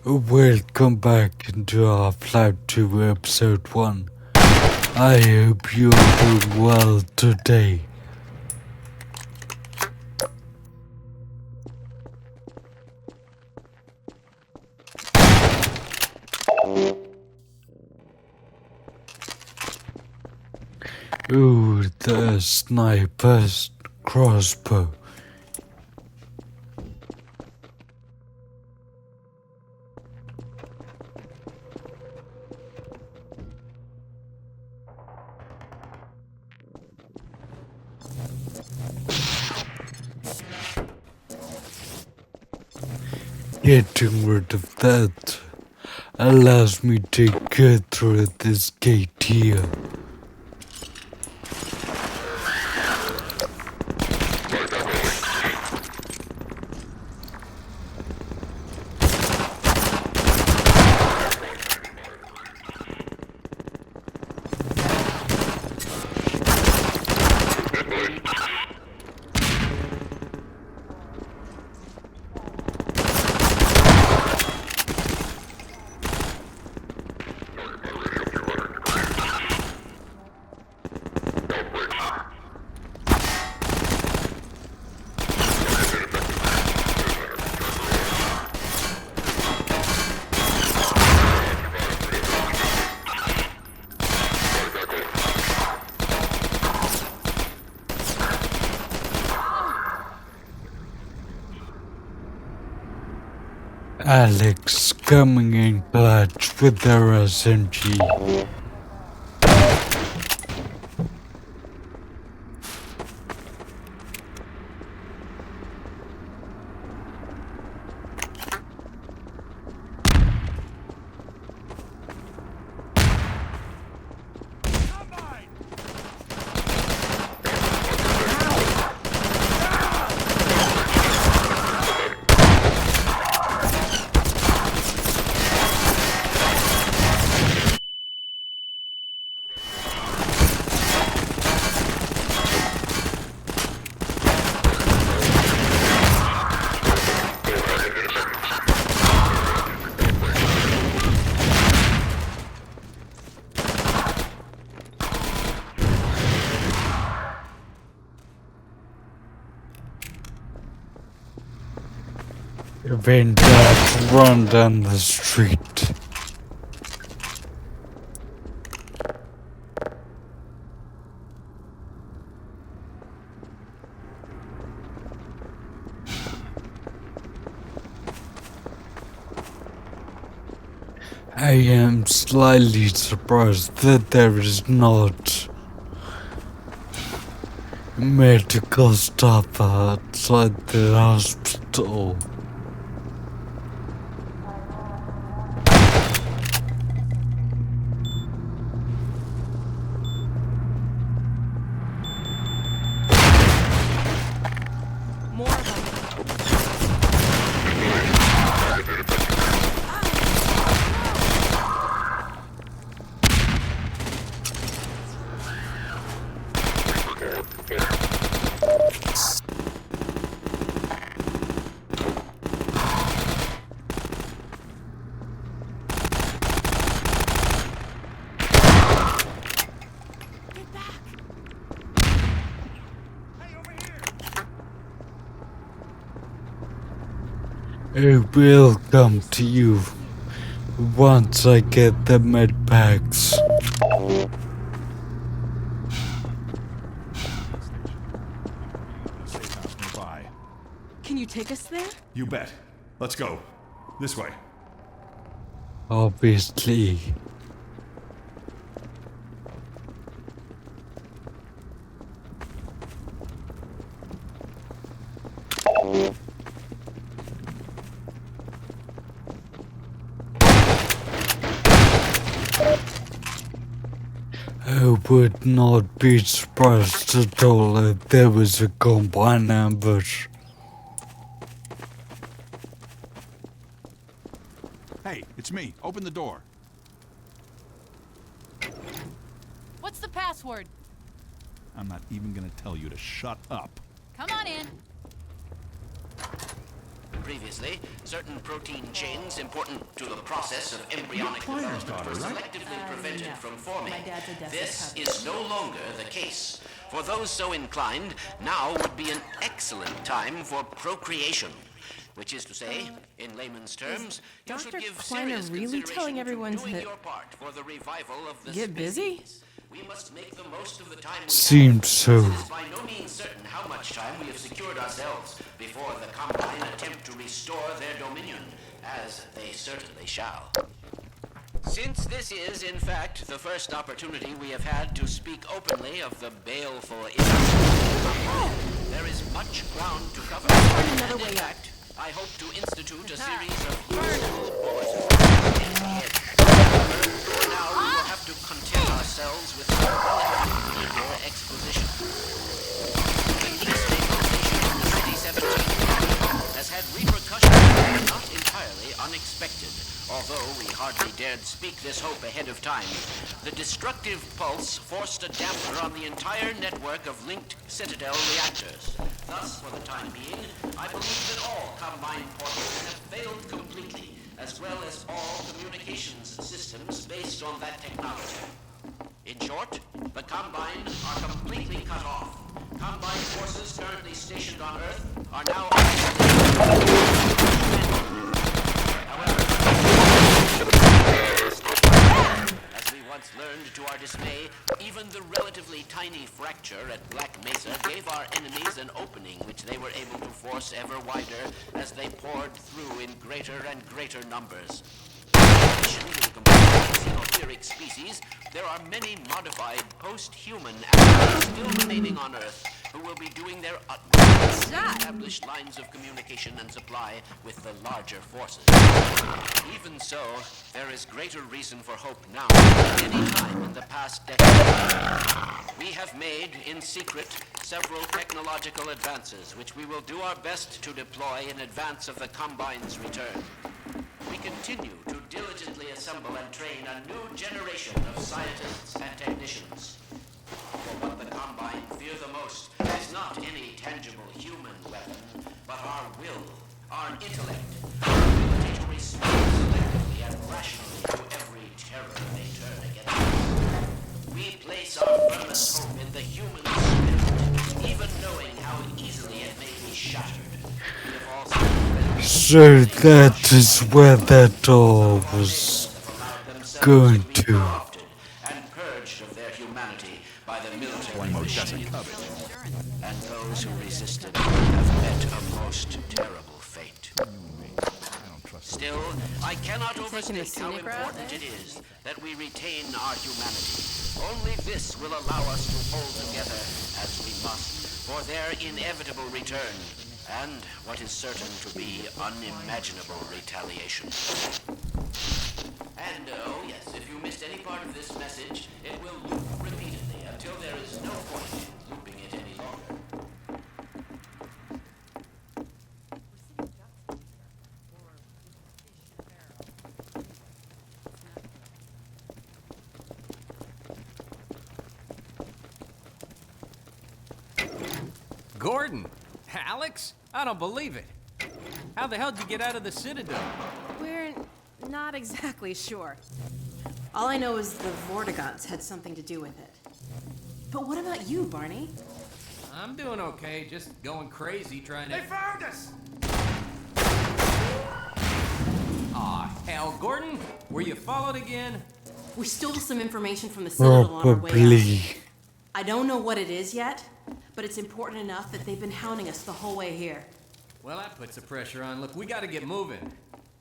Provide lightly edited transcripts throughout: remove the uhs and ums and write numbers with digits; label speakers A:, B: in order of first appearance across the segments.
A: Welcome back into our Flight 2 Episode 1. I hope you're doing well today. Ooh, the sniper's crossbow. Getting rid of that allows me to get through this gate here. Alex coming in clutch with their SMG. When Dad run down the street. I am slightly surprised that there is not medical staff outside the hospital. I will come to you once I get the med packs.
B: Can you take us there?
C: You bet. Let's go. This way.
A: Obviously. I would not be surprised at all if there was a combined ambush.
C: Hey, it's me. Open the door.
B: What's the password?
C: I'm not even gonna tell you to shut up.
B: Come on in.
D: previously, certain protein chains important to the process of embryonic development were selectively prevented from forming.
B: My dad's a desk
D: This
B: cover.
D: is no longer the case. For those so inclined, now would be an excellent time for procreation. Which is to say, in layman's terms, you should
B: Dr.
D: give
B: Kleiner
D: serious
B: really telling
D: consideration
B: everyone
D: to doing
B: to
D: your part for the revival of the
B: get busy?
D: species. We must make the most of the time we
A: Seems
D: have.
A: so.
D: It is by no means certain how much time we have secured ourselves before the Combine attempt to restore their dominion, as they certainly shall. Since this is, in fact, the first opportunity we have had to speak openly of the baleful issues, there is much ground to cover.
B: another
D: And
B: way
D: in
B: up.
D: fact, I hope to institute a series of useful bulletins. For now, we will have to content ourselves with a relatively eager exposition. The destabilization of the 2017 has had repercussions that are not entirely unexpected. Although we hardly dared speak this hope ahead of time, the destructive pulse forced a damper on the entire network of linked Citadel reactors. Thus, for the time being, I believe that all Combine portals have failed completely, as well as all communications systems based on that technology. In short, the Combine are completely cut off. Combine forces currently stationed on Earth are now as we once learned to our dismay, even the relatively tiny fracture at Black Mesa gave our enemies an opening which they were able to force ever wider as they poured through in greater and greater numbers. In addition to the completely xenotheric species, there are many modified post-human animals still remaining on Earth who will be doing their utmost to establish lines of communication and supply with the larger forces. Even so, there is greater reason for hope now than any time in the past decade. We have made, in secret, several technological advances which we will do our best to deploy in advance of the Combine's return. We continue to diligently assemble and train a new generation of scientists and technicians. For what the Combine fear the most is not any tangible human weapon, but our will, our intellect, our ability to respond selectively and rationally to every terror they turn against us. We place our firmest hope in the human spirit, even knowing how easily it may be shattered. We have also
A: So that is where that door was going to.
D: and purged of their humanity by the military machine. And those who resisted have met a most terrible fate. Still, I cannot
B: taking the
D: overstate how
B: scenic route,
D: important it is that we retain our humanity. Only this will allow us to hold together, as we must, for their inevitable return, and what is certain to be unimaginable retaliation. And, oh yes, if you missed any part of this message, it will loop repeatedly until there is no point in looping it any longer.
E: Gordon? Alex? I don't believe it. How the hell did you get out of the Citadel?
F: We're not exactly sure. All I know is the Vortigaunts had something to do with it. But what about you, Barney?
E: I'm doing okay, just going crazy trying to...
C: They found us!
E: Aw, hell, Gordon? Were you followed again?
F: We stole some information from the Citadel on our way
A: Probably.
F: out. I don't know what it is yet, but it's important enough that they've been hounding us the whole way here.
E: Well, that puts the pressure on. Look, we gotta get moving.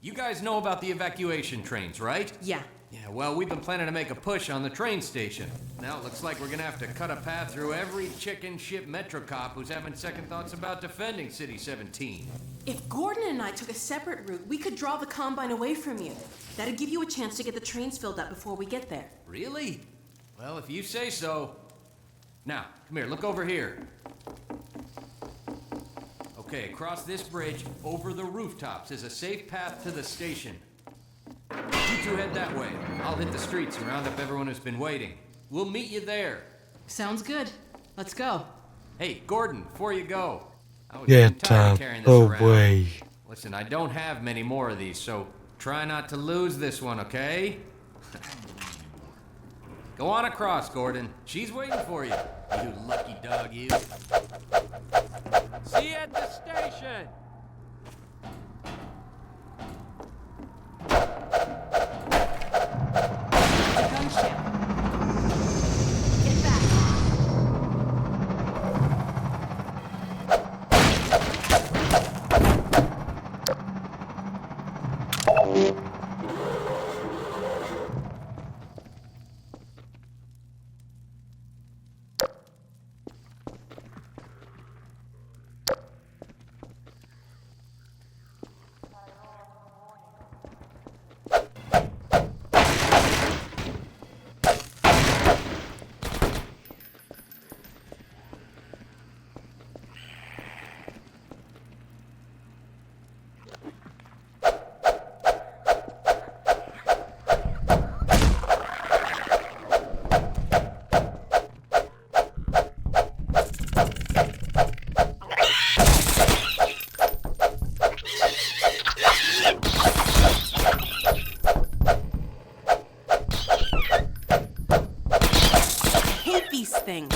E: You guys know about the evacuation trains, right?
F: Yeah.
E: Yeah, well, we've been planning to make a push on the train station. Now it looks like we're gonna have to cut a path through every chicken ship metro cop who's having second thoughts about defending City 17.
F: If Gordon and I took a separate route, we could draw the Combine away from you. That'd give you a chance to get the trains filled up before we get there.
E: Really? Well, if you say so. Now, come here, look over here. Okay, across this bridge, over the rooftops, is a safe path to the station. You two head that way. I'll hit the streets and round up everyone who's been waiting. We'll meet you there.
F: Sounds good. Let's go.
E: Hey, Gordon, before you go. I was getting
A: Get
E: tired of
A: out
E: carrying this
A: the
E: around.
A: way.
E: Listen, I don't have many more of these, so try not to lose this one, okay? Go on across, Gordon. She's waiting for you. You lucky dog, you.
G: See you at the station!
F: Gunship. Get back. Hate these things.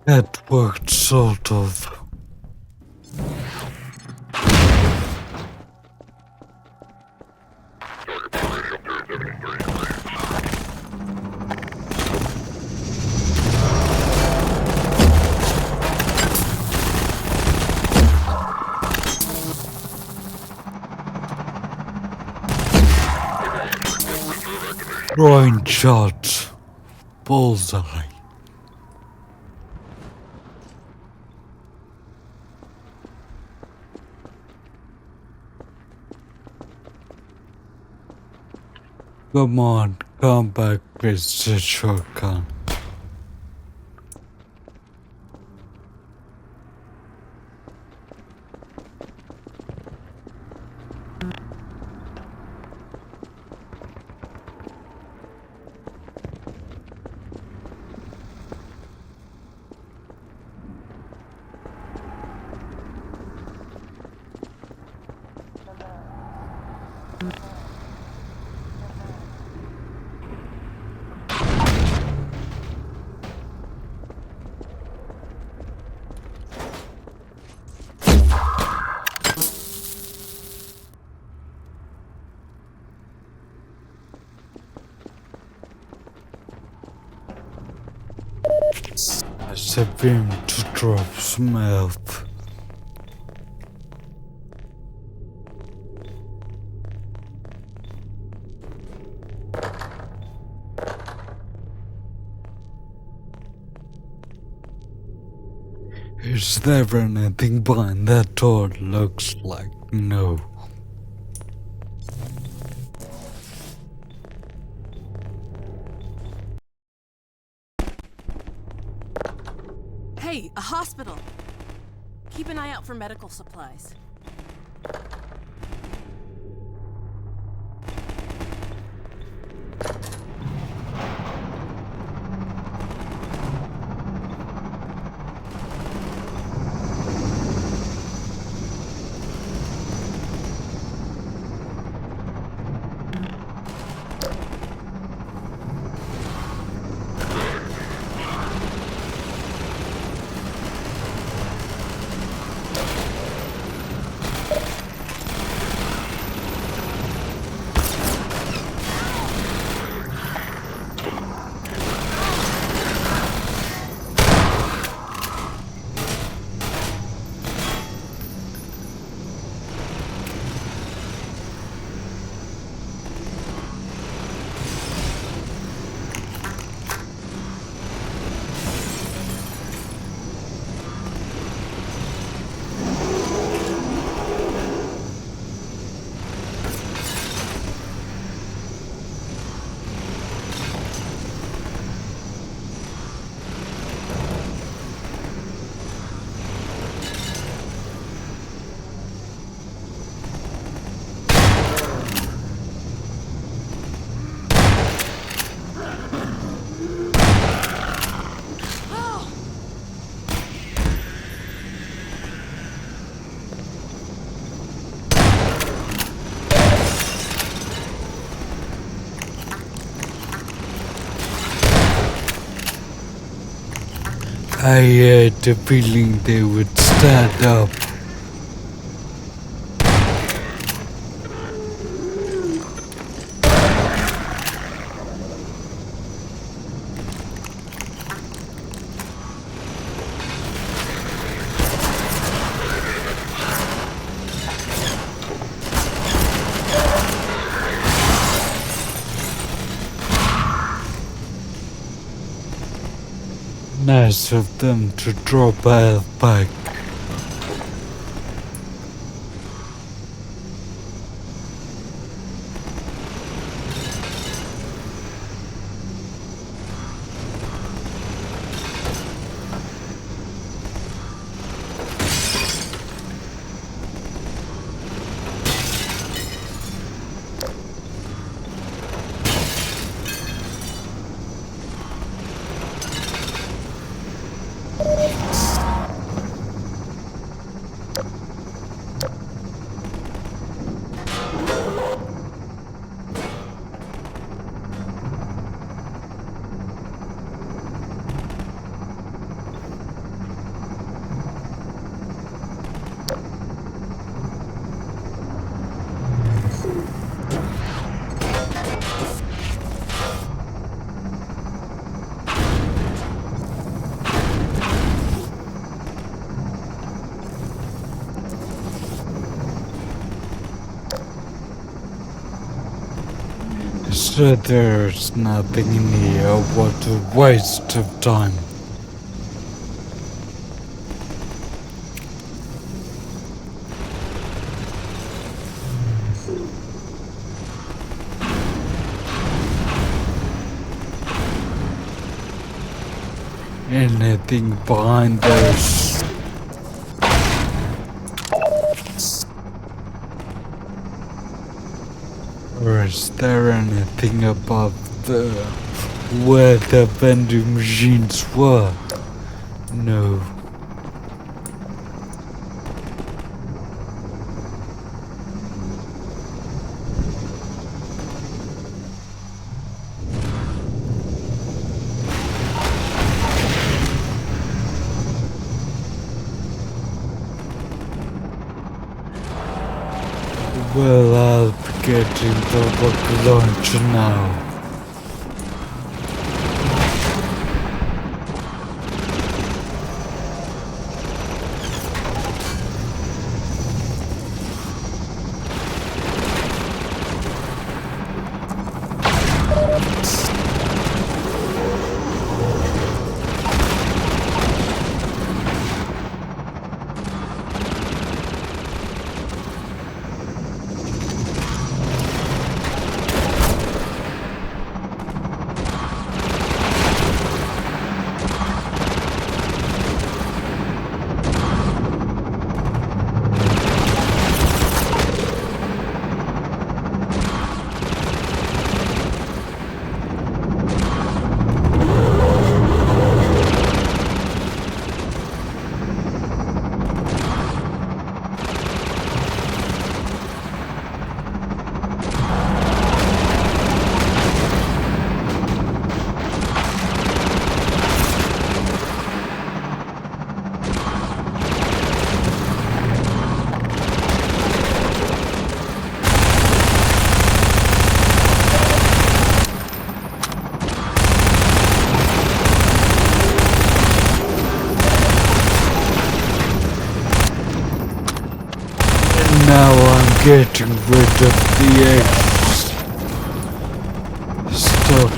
A: It worked, sort of. Groin shot. Bullseye. Come on, come back, Mr. Shotgun. I said him to drop some help. Is there anything behind that door? Looks like no.
F: Hey, a hospital. Keep an eye out for medical supplies.
A: I had the feeling they would stand up. Nice of them to drop her back. So there's nothing in here. What a waste of time. Anything behind us? Or is there anything above where the vending machines were? No. Well, I'll be getting the rocket launcher now. Now I'm getting rid of the eggs. Stop.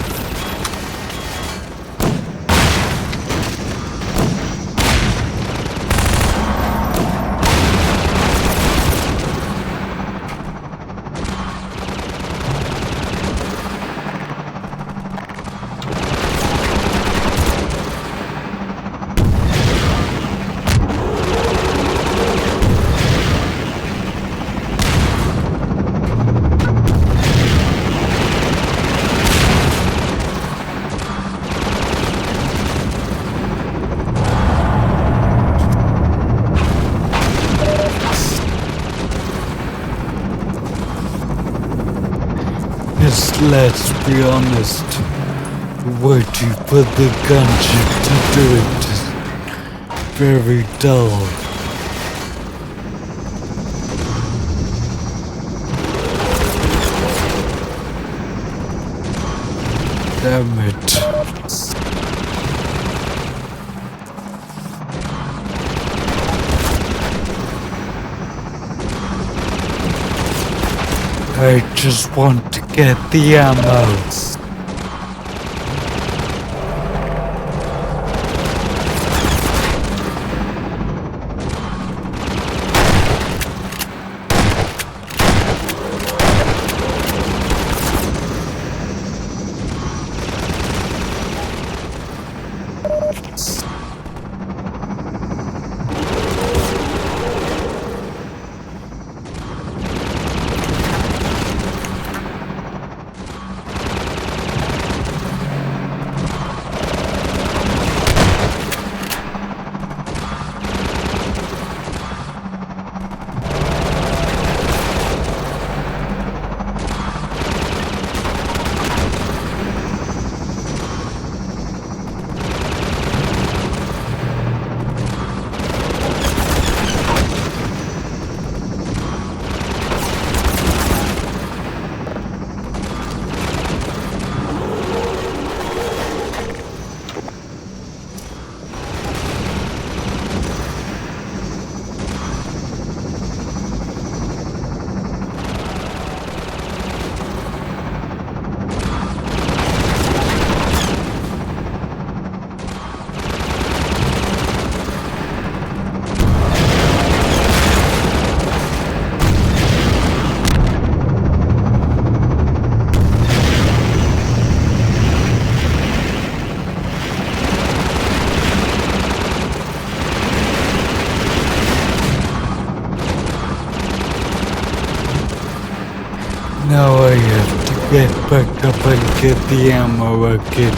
A: Let's be honest, waiting for the gunship to do it. very dull. Damn it. I just want to get the ammo. Now I have to get back up and get the ammo again.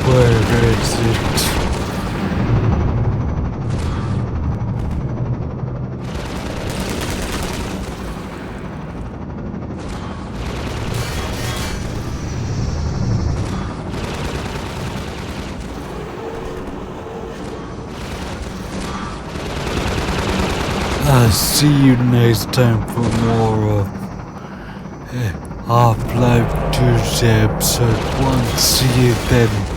A: Where is it? I'll see you next time for more of Half-Life 2's episode 1. See you then.